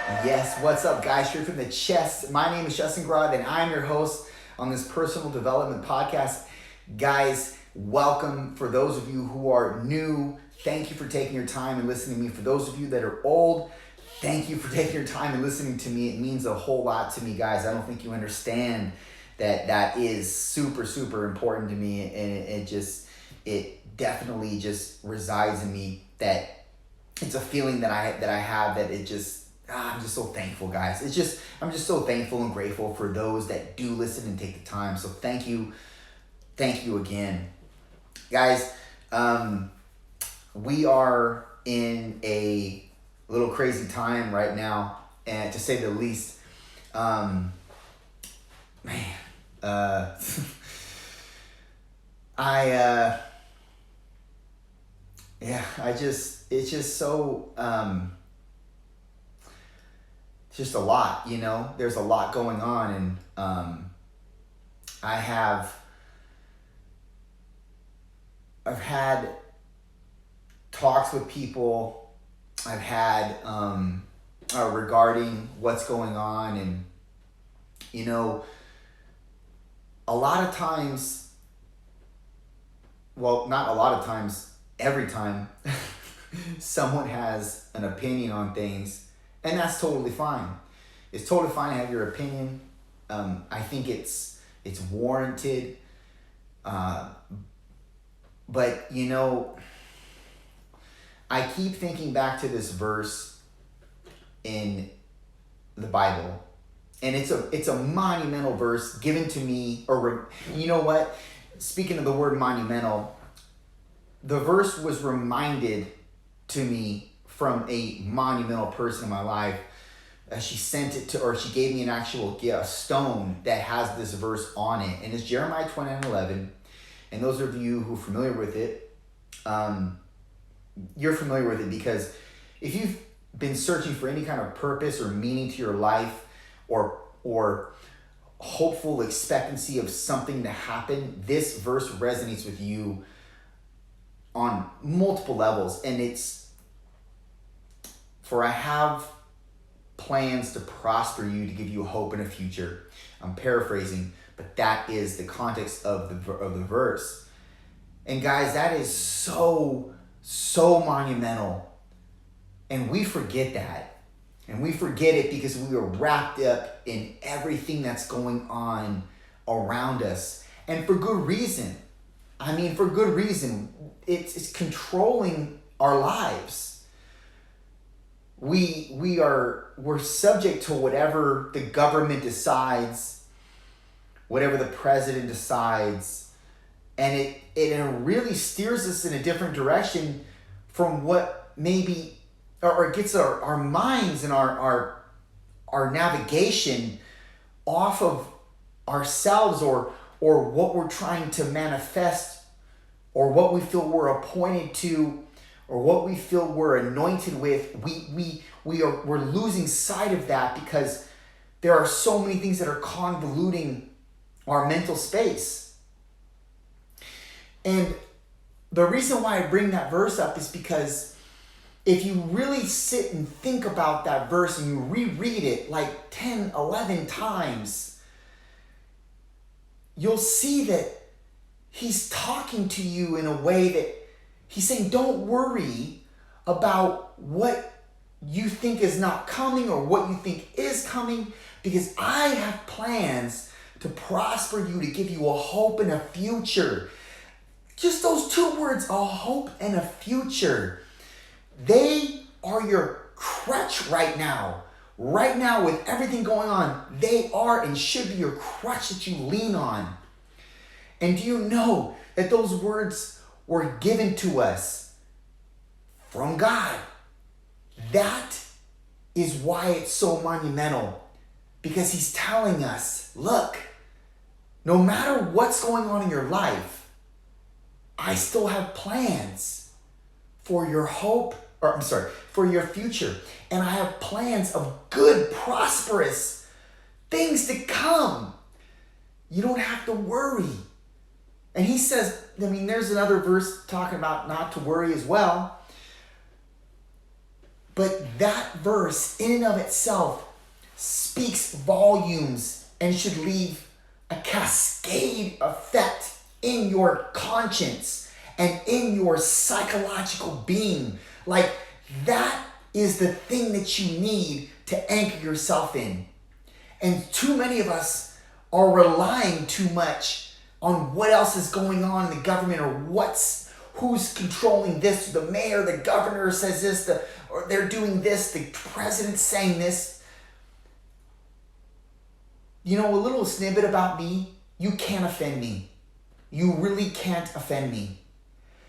Yes, what's up, guys? Straight from the chest. My name is Justin Groth, and I'm your host on this personal development podcast. Guys, welcome. For those of you who are new, thank you for taking your time and listening to me. For those of you that are old, thank you for taking your time and listening to me. It means a whole lot to me, guys. I don't think you understand that is super, super important to me, and it definitely just resides in me. That it's a feeling that I have that it just I'm just so thankful, guys. I'm just so thankful and grateful for those that do listen and take the time. So thank you again, guys. We are in a little crazy time right now, and to say the least. Man, I yeah, it's just so it's just a lot, you know. There's a lot going on, and I have I've had talks with people. I've had regarding what's going on, and you know, a lot of times, well, not a lot of times, every time someone has an opinion on things, and that's totally fine. It's totally fine to have your opinion. I think it's warranted. But you know, I keep thinking back to this verse in the Bible, and it's a monumental verse given to me. Or you know what? Speaking of the word monumental, the verse was reminded to me from a monumental person in my life. She sent it to, or she gave me an actual stone that has this verse on it, and it's Jeremiah 29:11. And those of you who are familiar with it, you're familiar with it because if you've been searching for any kind of purpose or meaning to your life, or hopeful expectancy of something to happen, this verse resonates with you on multiple levels. And it's, for I have plans to prosper you, to give you hope and a future. I'm paraphrasing, but that is the context of the verse. And guys, that is so monumental. And we forget that. And we forget it because we are wrapped up in everything that's going on around us. And for good reason. I mean, for good reason. It's controlling our lives. We're subject to whatever the government decides, whatever the president decides, and it really steers us in a different direction from what maybe, or it gets our minds and our navigation off of ourselves, or what we're trying to manifest, or what we feel we're appointed to, or what we feel we're anointed with. We're losing sight of that because there are so many things that are convoluting our mental space. And the reason why I bring that verse up is because if you really sit and think about that verse and you reread it like 10, 11 times, you'll see that he's talking to you in a way that he's saying, don't worry about what you think is not coming or what you think is coming, because I have plans to prosper you, to give you a hope and a future. Just those two words, a hope and a future. They are your crutch right now. Right now, with everything going on, they are and should be your crutch that you lean on. And do you know that those words were given to us from God? That is why it's so monumental, because he's telling us, look, no matter what's going on in your life, I still have plans for your hope, for your future. And I have plans of good, prosperous things to come. You don't have to worry. And he says, I mean, there's another verse talking about not to worry as well. But that verse in and of itself speaks volumes and should leave a cascade effect in your conscience and in your psychological being. Like, that is the thing that you need to anchor yourself in. And too many of us are relying too much on what else is going on in the government, or who's controlling this. The mayor, the governor says this, or they're doing this, the president's saying this. You know, a little snippet about me: you can't offend me. You really can't offend me.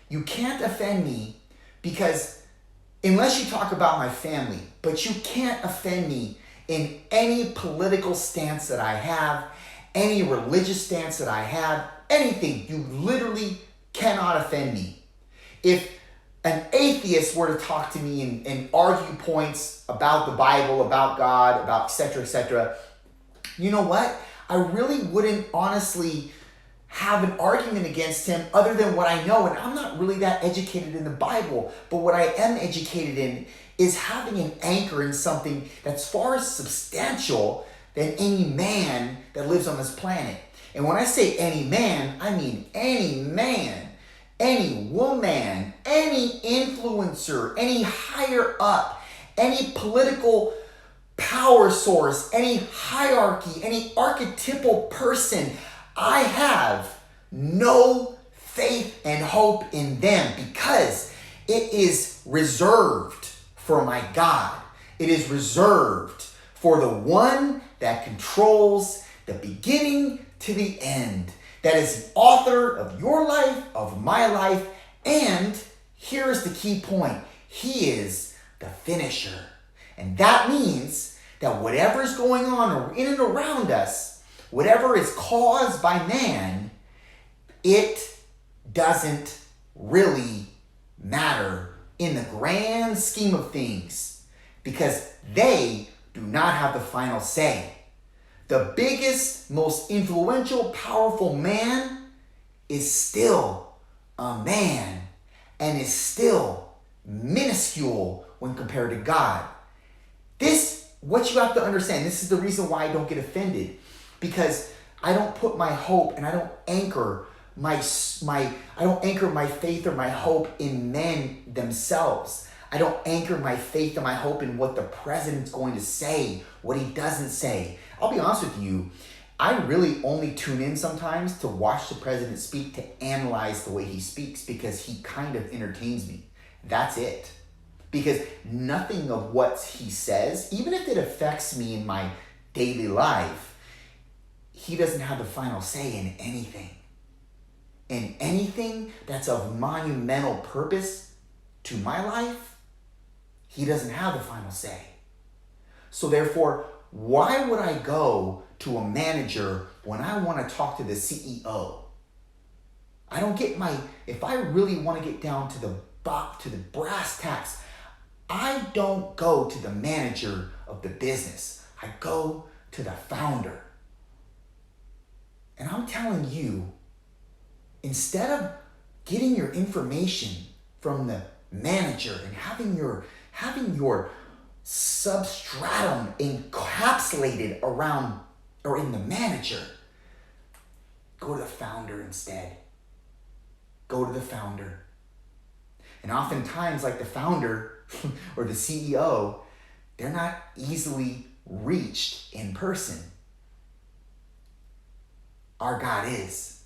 You can't offend me because, unless you talk about my family, but you can't offend me in any political stance that I have, any religious stance that I have, anything. You literally cannot offend me. If an atheist were to talk to me and argue points about the Bible, about God, about etc., you know what? I really wouldn't honestly have an argument against him other than what I know. And I'm not really that educated in the Bible, but what I am educated in is having an anchor in something that's far substantial than any man that lives on this planet. And when I say any man, I mean any man, any woman, any influencer, any higher up, any political power source, any hierarchy, any archetypal person. I have no faith and hope in them because it is reserved for my God. It is reserved for the one that controls the beginning to the end, that is the author of your life, of my life, and here's the key point: he is the finisher. And that means that whatever is going on in and around us, whatever is caused by man, it doesn't really matter in the grand scheme of things, because they do not have the final say. The biggest, most influential, powerful man is still a man and is still minuscule when compared to God. What you have to understand, this is the reason why I don't get offended, because I don't put my hope and I don't anchor my faith or my hope in men themselves. I don't anchor my faith and my hope in what the president's going to say, what he doesn't say. I'll be honest with you, I really only tune in sometimes to watch the president speak, to analyze the way he speaks, because he kind of entertains me. That's it. Because nothing of what he says, even if it affects me in my daily life, he doesn't have the final say in anything. In anything that's of monumental purpose to my life, he doesn't have the final say. So therefore, why would I go to a manager when I want to talk to the CEO? If I really want to get down to the brass tacks, I don't go to the manager of the business. I go to the founder. And I'm telling you, instead of getting your information from the manager and having your substratum encapsulated around or in the manager, go to the founder instead. Go to the founder. And oftentimes, like the founder or the CEO, they're not easily reached in person. Our God is.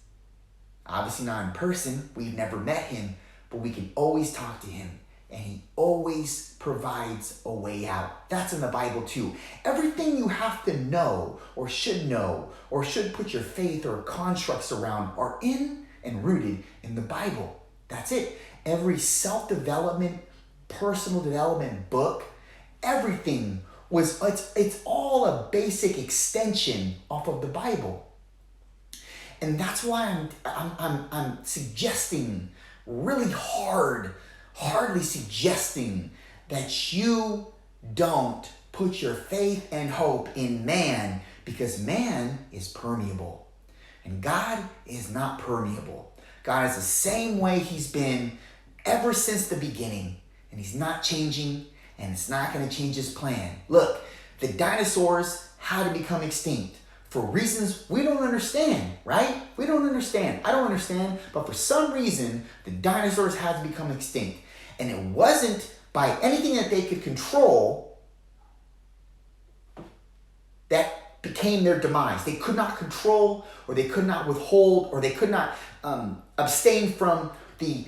Obviously not in person. We've never met him, but we can always talk to him. And he always provides a way out. That's in the Bible too. Everything you have to know or should put your faith or constructs around are in and rooted in the Bible. That's it. Every self-development, personal development book, everything it's all a basic extension off of the Bible. And that's why I'm suggesting really hardly suggesting that you don't put your faith and hope in man, because man is permeable and God is not permeable. God is the same way he's been ever since the beginning, and he's not changing and it's not going to change his plan. Look, the dinosaurs had to become extinct for reasons we don't understand, right? We don't understand. I don't understand, but for some reason, the dinosaurs had to become extinct. And it wasn't by anything that they could control that became their demise. They could not control, or they could not withhold, or they could not abstain from the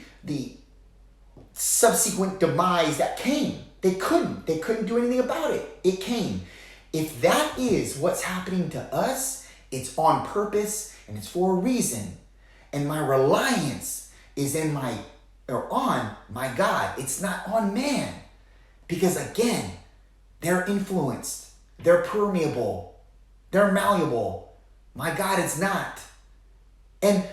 subsequent demise that came. They couldn't do anything about it. It came. If that is what's happening to us, it's on purpose and it's for a reason. And my reliance is on my God. It's not on man. Because again, they're influenced. They're permeable. They're malleable. My God is not. And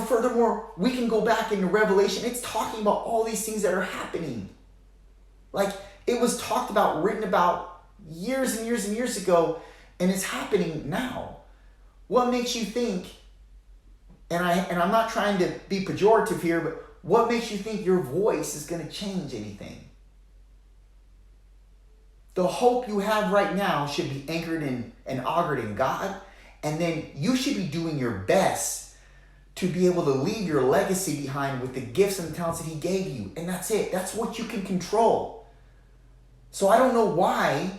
furthermore, we can go back into Revelation. It's talking about all these things that are happening. Like, it was talked about, written about years and years and years ago, and it's happening now. What makes you think, and I'm not trying to be pejorative here, but what makes you think your voice is going to change anything? The hope you have right now should be anchored in and augured in God, and then you should be doing your best to be able to leave your legacy behind with the gifts and talents that he gave you. And that's it. That's what you can control. So I don't know why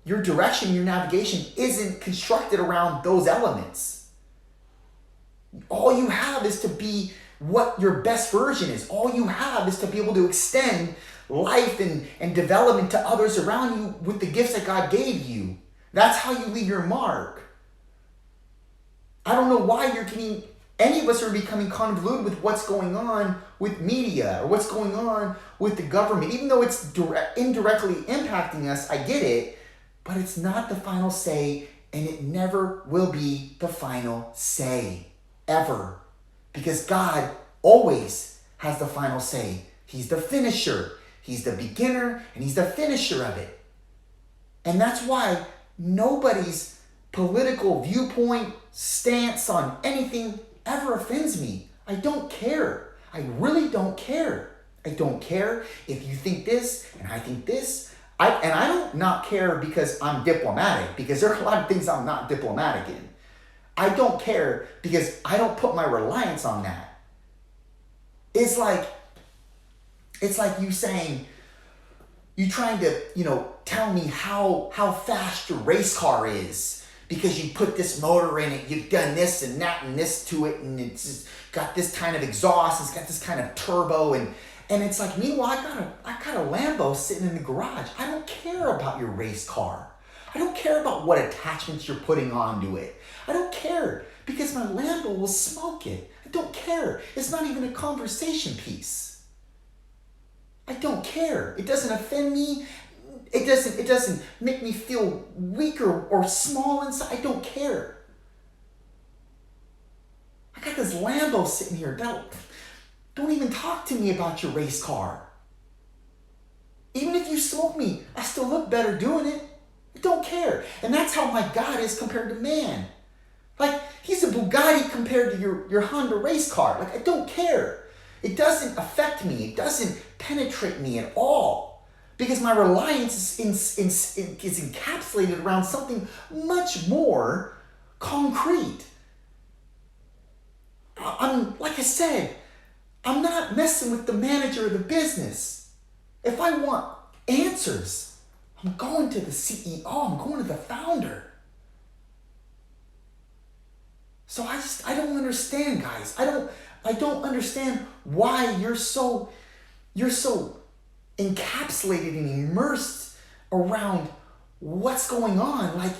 your direction, your navigation isn't constructed around those elements. All you have is to be what your best version is. All you have is to be able to extend life and development to others around you with the gifts that God gave you. That's how you leave your mark. I don't know why any of us are becoming convoluted with what's going on with media or what's going on with the government. Even though it's indirectly impacting us, I get it, but it's not the final say, and it never will be the final say, ever. Because God always has the final say. He's the finisher. He's the beginner, and he's the finisher of it. And that's why nobody's political viewpoint, stance on anything ever offends me. I don't care. I really don't care. I don't care if you think this and I think this. I don't not care because I'm diplomatic, because there are a lot of things I'm not diplomatic in. I don't care because I don't put my reliance on that. It's like you saying, you trying to, tell me how fast your race car is because you put this motor in it, you've done this and that and this to it, and it's got this kind of exhaust, it's got this kind of turbo, and it's like, meanwhile, I got a Lambo sitting in the garage. I don't care about your race car. I don't care about what attachments you're putting onto it. I don't care because my Lambo will smoke it. I don't care. It's not even a conversation piece. I don't care. It doesn't offend me. It doesn't make me feel weaker or small inside. I don't care. I got this Lambo sitting here. Don't even talk to me about your race car. Even if you smoke me, I still look better doing it. I don't care. And that's how my God is compared to man. Like, he's a Bugatti compared to your Honda race car. Like, I don't care. It doesn't affect me. It doesn't penetrate me at all. Because my reliance is encapsulated around something much more concrete. Like I said, I'm not messing with the manager of the business. If I want answers, I'm going to the CEO. I'm going to the founder. So I don't understand, guys. I don't understand why you're so encapsulated and immersed around what's going on. Like,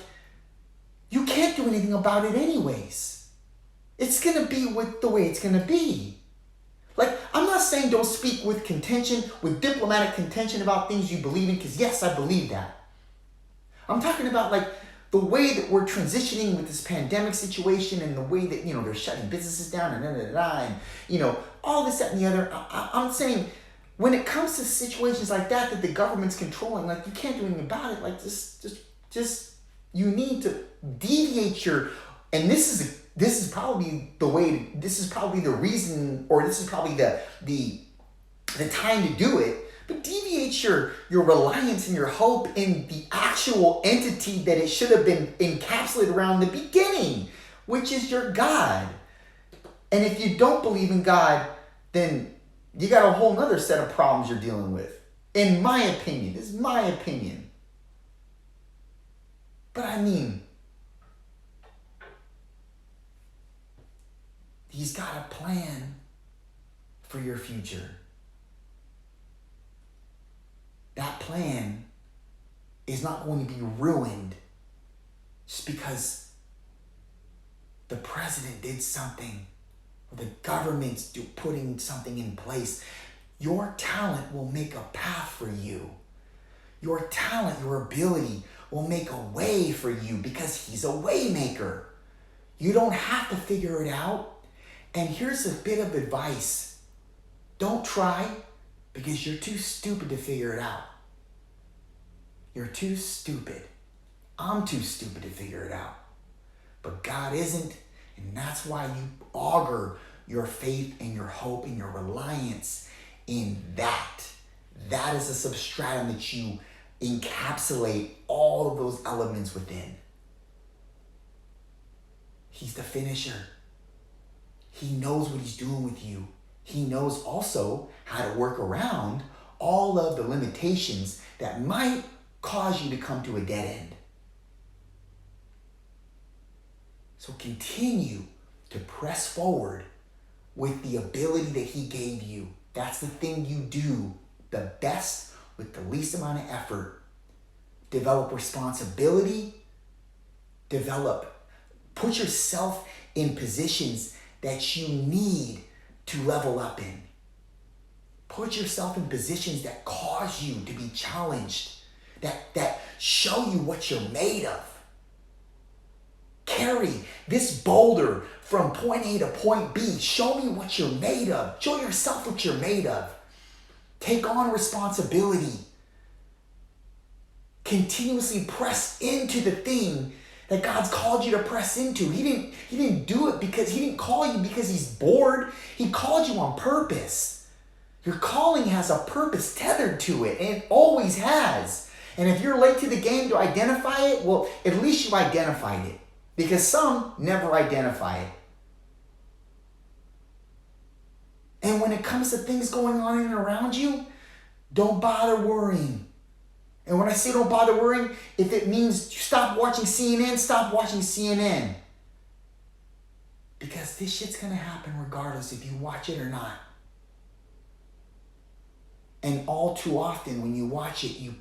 you can't do anything about it anyways. It's going to be with the way it's going to be. Like, I'm not saying don't speak with contention, with diplomatic contention about things you believe in, because yes, I believe that. I'm talking about like the way that we're transitioning with this pandemic situation and the way that, they're shutting businesses down and all this, that, and the other. I'm saying, when it comes to situations like that the government's controlling, like, you can't do anything about it. Like, just you need to deviate and this is probably the reason, or this is probably the time to do it, but deviates your reliance and your hope in the actual entity that it should have been encapsulated around in the beginning, which is your God. And if you don't believe in God, then you got a whole nother set of problems you're dealing with. In my opinion, this is my opinion. But I mean, He's got a plan for your future. That plan is not going to be ruined just because the president did something or the government's putting something in place. Your talent will make a path for you. Your talent, your ability will make a way for you because He's a way maker. You don't have to figure it out. And here's a bit of advice. Don't try because you're too stupid to figure it out. You're too stupid. I'm too stupid to figure it out. But God isn't, and that's why you augur your faith and your hope and your reliance in that. That is a substratum that you encapsulate all of those elements within. He's the finisher. He knows what He's doing with you. He knows also how to work around all of the limitations that might cause you to come to a dead end. So continue to press forward with the ability that He gave you. That's the thing you do the best with the least amount of effort. Develop responsibility. Put yourself in positions that you need to level up in. Put yourself in positions that cause you to be challenged, that show you what you're made of. Carry this boulder from point A to point B. Show me what you're made of. Show yourself what you're made of. Take on responsibility. Continuously press into the thing that God's called you to press into. He didn't do it because He didn't call you because He's bored. He called you on purpose. Your calling has a purpose tethered to it, and it always has. And if you're late to the game to identify it, well, at least you identified it. Because some never identify it. And when it comes to things going on in and around you, don't bother worrying. And when I say don't bother worrying, if it means stop watching CNN, stop watching CNN. Because this shit's going to happen regardless if you watch it or not. And all too often when you watch it, you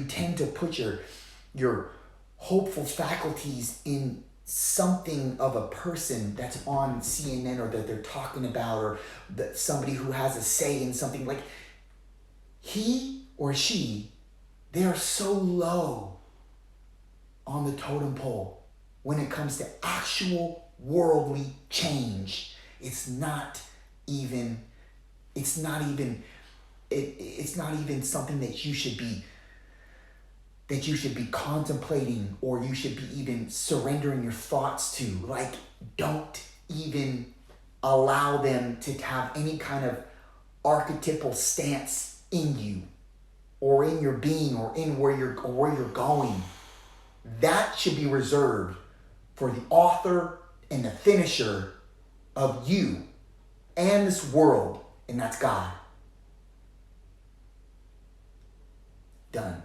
tend to put your hopeful faculties in something of a person that's on CNN or that they're talking about, or that somebody who has a say in something. Like, he or she, they are so low on the totem pole when it comes to actual worldly change. It's not even something that you should be contemplating, or you should be even surrendering your thoughts to. Like, don't even allow them to have any kind of archetypal stance in you, or in your being, or in where you're going. That should be reserved for the author and the finisher of you and this world, and that's God. Done.